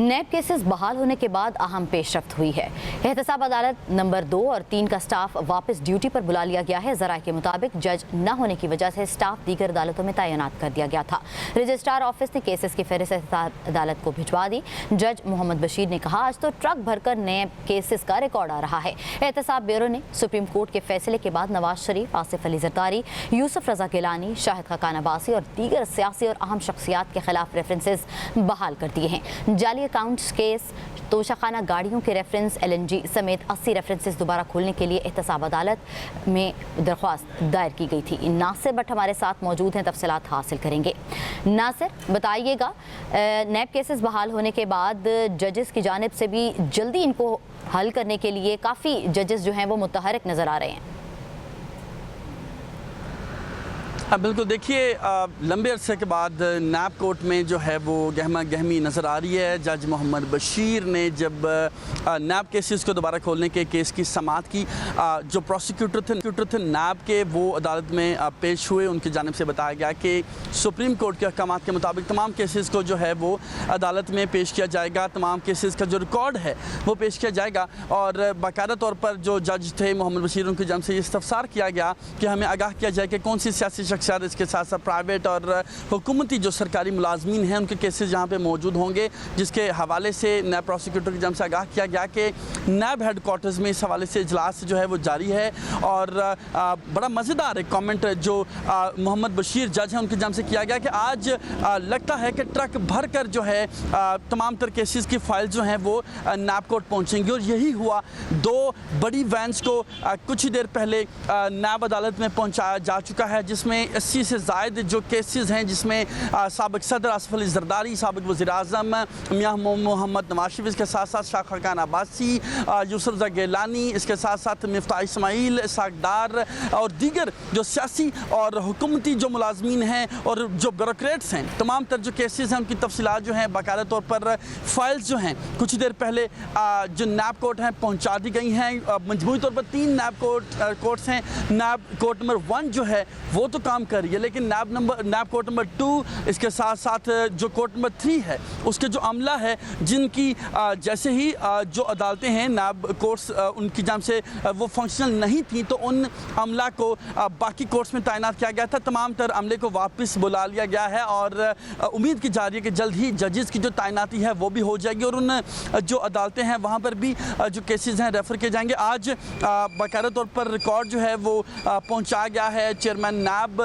नैब cases बहाल होने के बाद अहम पेशरफ्त हुई है। एहतसाब अदालत नंबर 2 और 3 का स्टाफ वापस ड्यूटी पर बुला लिया गया है। ज़राए के मुताबिक जज न होने की वजह से स्टाफ दीगर अदालतों में तैनात कर दिया गया था। रजिस्ट्रार ऑफिस ने केसेस की फहरिस्त अदालत को भिजवा दी। जज मोहम्मद बशीर ने कहा, आज तो ट्रक भरकर नैब केसेस का रिकॉर्ड आ रहा है। एहतसाब ब्यूरो ने सुप्रीम कोर्ट के फैसले के बाद नवाज शरीफ, आसिफ अली जरदारी, यूसुफ रजा गिलानी, शाहिद खाकान अब्बासी और दीगर सियासी और अहम शख्सियात के खिलाफ रेफरेंसेस बहाल कर दिए हैं। जाली अकाउंट्स केस, तोशाखाना गाड़ियों के रेफरेंस, LNG समेत 80 रेफरेंसेस दोबारा खोलने के लिए एहतसाब अदालत में दरख्वास्त दायर की गई थी। नासिर भट्ट हमारे साथ मौजूद हैं, तफसीलात हासिल करेंगे। नासिर, बताइएगा, नैब केसेस बहाल होने के बाद जजेस की जानिब से भी जल्दी इनको हल करने के लिए काफ़ी जजेस जो हैं वो मुतहरक नज़र आ रहे हैं। बिल्कुल, देखिए, लंबे अरसे के बाद नैब कोर्ट में जो है वो गहमा गहमी नज़र आ रही है। जज मोहम्मद बशीर ने जब नैब केसेस को दोबारा खोलने के केस की समाअत की, जो प्रोसिक्यूटर थे नैब के, वो अदालत में पेश हुए। उनकी जानिब से बताया गया कि सुप्रीम कोर्ट के अहकामात के मुताबिक तमाम केसेस को जो है वो अदालत में पेश किया जाएगा। तमाम केसेस का जो रिकॉर्ड है वो पेश किया जाएगा और बाकायदा तौर पर जो जज थे मोहम्मद बशीर, उनकी जानिब से इस्तफसार किया गया कि हमें आगाह किया जाए कि कौन सी सियासी शख्सियत, इसके साथ साथ प्राइवेट और हुकूमती जो सरकारी मुलाजमीन हैं उनके केसेस यहाँ पे मौजूद होंगे, जिसके हवाले से नैब प्रोसिक्यूटर की जानिब से आगाह किया गया कि नैब हेडक्वार्टर्स में इस हवाले से इजलास जो है वो जारी है। और बड़ा मज़ेदार एक कमेंट जो मोहम्मद बशीर जज हैं उनकी जानिब से किया गया कि आज लगता है कि ट्रक भर कर जो है तमाम तर केसेस की फाइल जो हैं वो नैब कोर्ट पहुँचेंगी। और यही हुआ। 2 बड़ी वैन्स को कुछ ही देर पहले नैब अदालत में पहुँचाया जा चुका है, जिसमें 80 से ज़ायद जो केसेस हैं, जिसमें साबिक़ सदर आसिफ अली जरदारी, साबिक़ वज़ीर-ए-आज़म मियां मोहम्मद नवाज शरीफ, इसके साथ साथ शाहिद खाकान अब्बासी, यूसुफ रज़ा गिलानी, इसके साथ साथ मिफ्ताह इस्माइल, इसहाक़ डार और दीगर जो सियासी और हुकूमती जो मुलाजमीन हैं और जो ब्यूरोक्रेट्स हैं, तमाम तर जो केसेस हैं उनकी तफसीलात जो हैं बाकायदा तौर पर फाइल्स जो हैं कुछ देर पहले जो नैब कोर्ट हैं पहुँचा दी गई हैं। मजमूई तौर पर 3 नैब कोर्ट्स हैं। नैब कोर्ट नंबर 1 जो है वो तो काम कर रही है, लेकिन नैब कोर्ट नंबर 2, इसके साथ साथ जो कोर्ट नंबर 3 है, उसके जो अमला है, जिनकी जैसे ही जो अदालतें हैं नैब कोर्ट्स उनकी जानिब से वो फंक्शनल नहीं थी, तो उन अमला को बाकी कोर्ट्स में तैनात किया गया था। तमाम तर अमले को वापस बुला लिया गया है और उम्मीद की जा रही है कि जल्द ही जजेस की जो तैनाती है वो भी हो जाएगी और उन जो अदालतें हैं वहाँ पर भी जो केसेस हैं रेफ़र किए जाएंगे। आज बाकायदा तौर पर रिकॉर्ड जो है वो पहुँचाया गया है। चेयरमैन नैब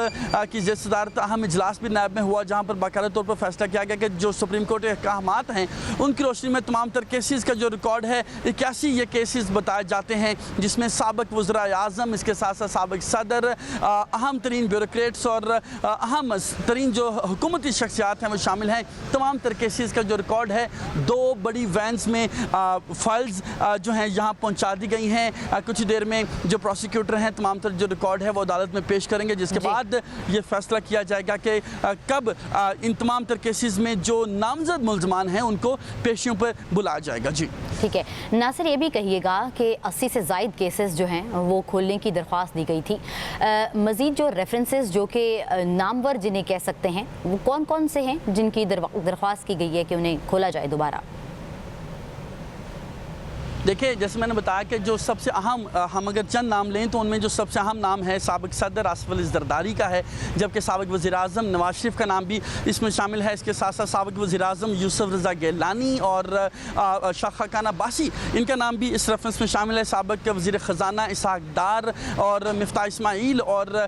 की सदारत अहम इजलास भी नैब में हुआ, जहाँ पर बाकायदा तौर पर फैसला किया गया कि जो सुप्रीम कोर्ट के अहकामात हैं उनकी रोशनी में तमाम तर केसेस का जो रिकॉर्ड है 81 ये केसेस बताए जाते हैं, जिसमें साबिक़ वज़ीर-ए-आज़म, इसके साथ साथ साबिक़ सदर, अहम तरीन ब्यूरोक्रेट्स और अहम तरीन जो हुकूमती शख्सियात हैं वो शामिल हैं। तमाम तर केसेस का जो रिकॉर्ड है 2 बड़ी वैन्स में फाइल्स जो हैं यहाँ पहुँचा दी गई हैं। कुछ देर में जो प्रोसिक्यूटर हैं तमाम तर जो रिकॉर्ड है वो अदालत में पेश करेंगे, जिसके बाद ये फैसला किया जाएगा कि कब इन तमाम तर केसेस में जो नामजद मुल्ज़मान हैं उनको पेशियों पर बुलाया जाएगा। जी ठीक है नासिर, ये भी कहिएगा कि 80 से ज़ायद केसेस जो हैं वो खोलने की दरख्वास्त दी गई थी। मज़ीद जो रेफरेंसेस जो कि नामवर जिन्हें कह सकते हैं वो कौन कौन से हैं जिनकी दरख्वास्त की गई है कि उन्हें खोला जाए दोबारा? देखिए, जैसे मैंने बताया कि जो सबसे अहम, हम अगर चंद नाम लें तो उनमें जो सबसे अहम नाम है साबिक़ सदर आसिफ अली जरदारी का है, जबकि साबिक़ वज़ीर-ए-आज़म नवाज शरीफ का नाम भी इसमें शामिल है। इसके साथ साथ साबिक़ वज़ीर-ए-आज़म यूसुफ रज़ा गिलानी और शाहिद खाकान अब्बासी, इनका नाम भी इस रेफरेंस में शामिल है। साबिक़ वज़ीर ख़ज़ाना इसहाक़ डार और मिफ्ताह इस्माइल और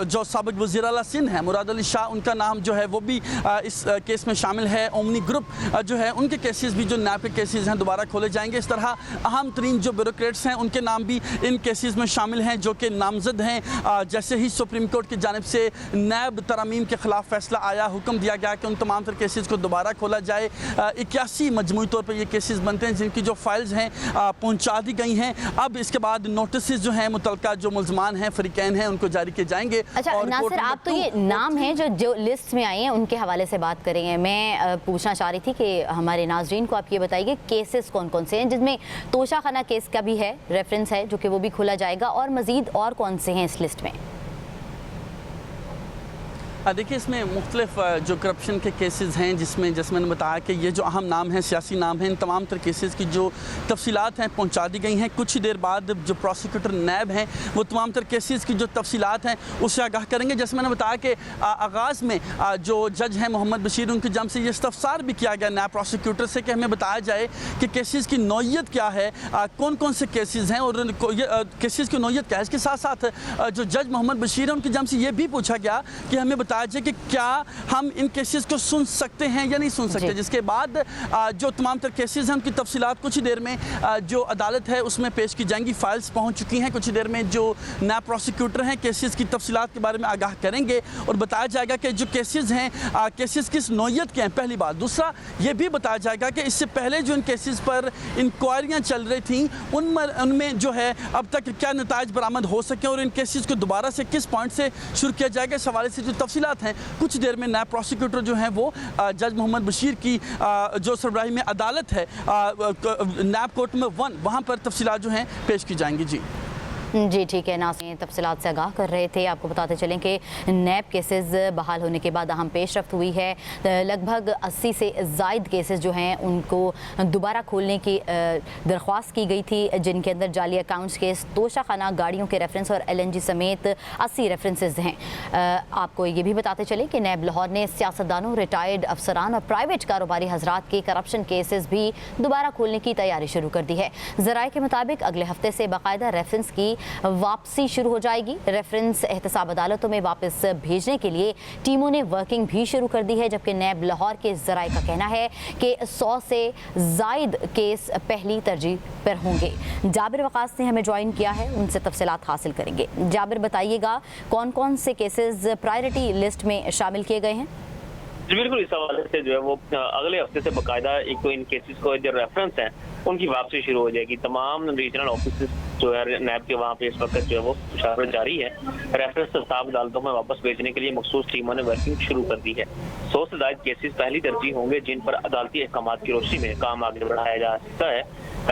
जो साबिक़ वज़ीर आला सिंध हैं मुराद अली शाह, उनका नाम जो है वो भी इस केस में शामिल है। ओमनी ग्रुप जो है उनके केसेस भी जो नैब के केसेस हैं दोबारा खोले जाएंगे। इस तरह अहम तरीन जो ब्यूरोक्रेट्स हैं उनके नाम भी इन केसेस में शामिल हैं जो कि नामजद हैं। जैसे ही सुप्रीम कोर्ट की जानिब से नैब तरमीम के ख़िलाफ़ फैसला आया, हुक्म दिया गया कि उन तमाम तर केसेस को दोबारा खोला जाए। 81 मजमूई तौर पर ये केसेस बनते हैं जिनकी जो फाइल्स हैं पहुँचा दी गई हैं। अब इसके बाद नोटिस जो हैं मुतलका जो मुल्ज़मान हैं, फ़रीक़ैन हैं, उनको जारी किए जाएंगे। अच्छा नासिर, आप तो ये नाम हैं जो लिस्ट में आए हैं उनके हवाले से बात करेंगे। मैं पूछना चाह रही थी कि हमारे नाज़रीन को आप ये बताइए केसेस कौन कौन से हैं, जिसमें तोशाखाना केस का भी है रेफरेंस है जो कि वो भी खोला जाएगा, और मजीद और कौन से हैं इस लिस्ट में? देखिए, इसमें मुख्तलिफ जो करप्शन के केसेस हैं, जिसमें जैसे मैंने बताया कि ये जो अहम नाम हैं, सियासी नाम हैं, इन तमाम तर केसेस की जो तफसीलात हैं पहुंचा दी गई हैं। कुछ ही देर बाद जो प्रोसिक्यूटर नैब हैं वो तमाम तर केसेस की जो तफसीलात हैं उससे आगाह करेंगे। जैसे मैंने बताया कि आगाज़ में जो जज हैं मोहम्मद बशीर, उनकी जानिब से ये इस्तफसार भी किया गया नैब प्रोसिक्यूटर से कि हमें बताया जाए कि केसेस की नौइयत क्या है, कौन कौन से केसेस हैं और केसेस की नौइयत क्या है। इसके साथ साथ जो जज मोहम्मद बशीर हैं उनकी जानिब से ये भी पूछा गया कि हमें बताया जाए कि क्या हम इन केसेस को सुन सकते हैं या नहीं सुन सकते। जिसके बाद जो तमाम तर केसेस हैं उनकी तफसीलात कुछ ही देर में जो अदालत है उसमें पेश की जाएंगी। फाइल्स पहुंच चुकी हैं। कुछ ही देर में जो नैब प्रोसिक्यूटर हैं केसेस की तफसीलात के बारे में आगाह करेंगे और बताया जाएगा कि जो केसेस हैं केसेस किस नौइयत के हैं, पहली बात। दूसरा ये भी बताया जाएगा कि इससे पहले जो इन केसेस पर इंक्वायरियाँ चल रही थी उनमें जो है अब तक क्या नताइज बरामद हो सके और इन केसेस को दोबारा से किस पॉइंट से शुरू किया जाएगा, इस हवाले से जो तफसीलात हैं कुछ देर में नैब प्रोसिक्यूटर जो हैं वो जज मोहम्मद बशीर की जो सरबराही में अदालत है नैब कोर्ट में 1, वहाँ पर तफसीलात जो हैं पेश की जाएंगी। जी ठीक है, नाज़रीन तफसीलात से आगाह कर रहे थे। आपको बताते चलें कि नैब केसेस बहाल होने के बाद अहम पेशरफ्त हुई है। लगभग 80 से ज़ायद केसेस जो हैं उनको दोबारा खोलने की दरख्वास्त की गई थी, जिनके अंदर जाली अकाउंट्स केस, तोशाखाना, गाड़ियों के रेफरेंस और LNG समेत 80 रेफरेंसेस हैं। आपको ये भी बताते चलें कि नैब लाहौर ने सियासतदानों, रिटायर्ड अफसरान और प्राइवेट कारोबारी हजरात के करप्शन केसेस भी दोबारा खोलने की तैयारी शुरू कर दी है। ज़राए के मुताबिक अगले हफ्ते से बाकायदा रेफरेंस की वापसी शुरू हो जाएगी। रेफरेंस एहतसाब अदालतों में वापस भेजने के लिए टीमों ने वर्किंग भी शुरू कर दी है, जबकि नैब लाहौर के ज़राए का कहना है कि 100 से ज़ायद केस पहली तरजीह पर होंगे। जाबिर वकास ने हमें ज्वाइन किया है, उनसे तफसीलात हासिल करेंगे। जाबिर, बताइएगा कौन कौन से केसेस प्रायोरिटी लिस्ट में शामिल किए गए हैं? जी बिल्कुल, इस हवाले से जो है वो अगले हफ्ते से बाकायदा एक तो इन केसेस को जो रेफरेंस हैं उनकी वापसी शुरू हो जाएगी। तमाम रीजनल ऑफिस जो है नैब के वहाँ पे इस वक्त जो है वो मुशावरत जारी है। रेफरेंस एहतसाब अदालतों में वापस भेजने के लिए मखसूस टीमों ने वर्किंग शुरू कर दी है। 100 से ज़ायद केसेस पहली तरजीह होंगे जिन पर अदालती अहकाम की रोशनी में काम आगे बढ़ाया जा सकता है।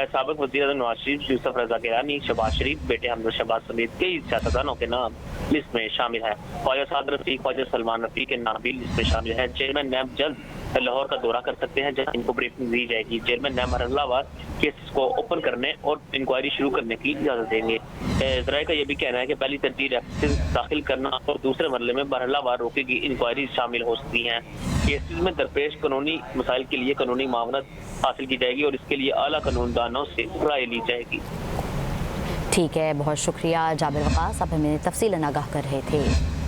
साबिक वज़ीर आज़म नवाज शरीफ, यूसुफ रज़ा गिलानी, शहबाज शरीफ, बेटे हमजा शहबाज समेत कई सियासतदानों के नाम लिस्ट में शामिल है। ख्वाजा साद रफीक, ख्वाजा सलमान रफीक के नाम भी लिस्ट में शामिल है। चेयरमैन नैब जल्द लाहौर का दौरा कर सकते हैं जहां इनको ब्रीफिंग दी जाएगी। चेयरमैन नैब मरहलावार केसेस को ओपन करने और इंक्वायरी शुरू करने की इजाजत देंगे। ज़राए का यह भी कहना है कि पहली तरजीह रेफरेंस दाखिल करना और दूसरे मरहले में मरहलावार रोके की इंक्वायरी शामिल हो सकती हैं। केसेस में दरपेश कानूनी मसाइल के लिए कानूनी मावनत हासिल की जाएगी और इसके लिए आला कानूनदानों से राय ली जाएगी। ठीक है, बहुत शुक्रिया जाबिर वकास, आप हमें तफसीलन आगाह कर रहे थे।